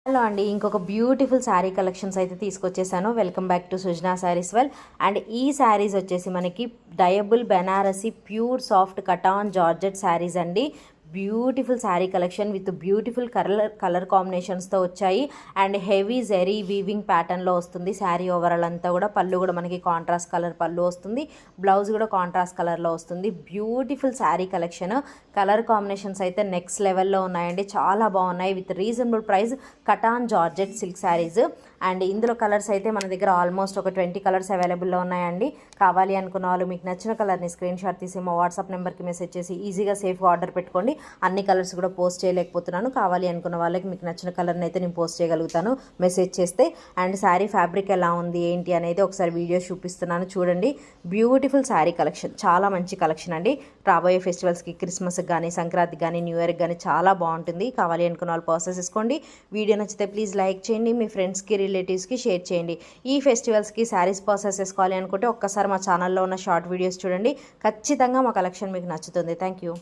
Hello అండి, ఇంకొక beautiful sari collections అయితే తీసుకొచ్చేసాను. Welcome back to Sujana Saris well. And ఈ శారీస్ వచ్చేసి మనకి డయబుల్ Banarasi pure soft cotton georgette saris అండి. Beautiful sari collection with beautiful colour కాంబినేషన్స్తో వచ్చాయి. అండ్ హెవీ జెరీ వీవింగ్ ప్యాటర్న్లో వస్తుంది శారీ ఓవరాల్ అంతా కూడా. పళ్ళు కూడా మనకి కాంట్రాస్ట్ కలర్ పళ్ళు వస్తుంది. బ్లౌజ్ కూడా కాంట్రాస్ట్ కలర్లో వస్తుంది. Beautiful sari collection. Colour combinations అయితే నెక్స్ట్ లెవెల్లో ఉన్నాయండి, చాలా బాగున్నాయి. With reasonable price cotton georgette silk saris. And ఇందులో కలర్స్ అయితే మన దగ్గర ఆల్మోస్ట్ ఒక 20 కలర్స్ అవైలబుల్లో ఉన్నాయండి. కావాలి అనుకున్న వాళ్ళు మీకు నచ్చిన కలర్ని స్క్రీన్ షాట్ తీసి మా వాట్సాప్ నెంబర్కి మెసేజ్ చేసి ఈజీగా సేఫ్గా ఆర్డర్ పెట్టుకోండి. అన్ని కలర్స్ కూడా పోస్ట్ చేయలేకపోతున్నాను. కావాలి అనుకున్న వాళ్ళకి మీకు నచ్చిన కలర్ని అయితే నేను పోస్ట్ చేయగలుగుతాను మెసేజ్ చేస్తే. అండ్ శారీ ఫ్యాబ్రిక్ ఎలా ఉంది ఏంటి అనేది ఒకసారి వీడియో చూపిస్తున్నాను చూడండి. బ్యూటిఫుల్ శారీ కలెక్షన్, చాలా మంచి కలెక్షన్ అండి. రాబోయే ఫెస్టివల్స్కి, క్రిస్మస్కి కానీ, సంక్రాంతికి కానీ, న్యూ ఇయర్కి కానీ చాలా బాగుంటుంది. కావాలి అనుకున్న వాళ్ళు ప్రాసెస్ చేసుకోండి. వీడియో నచ్చితే ప్లీజ్ లైక్ చేయండి, మీ ఫ్రెండ్స్కి రిలేటివ్స్కి షేర్ చేయండి. ఈ ఫెస్టివల్స్కి శారీస్ ప్రాసెస్ చేసుకోవాలి అనుకుంటే ఒక్కసారి మా ఛానల్లో ఉన్న షార్ట్ వీడియోస్ చూడండి. ఖచ్చితంగా మా కలెక్షన్ మీకు నచ్చుతుంది. Thank you.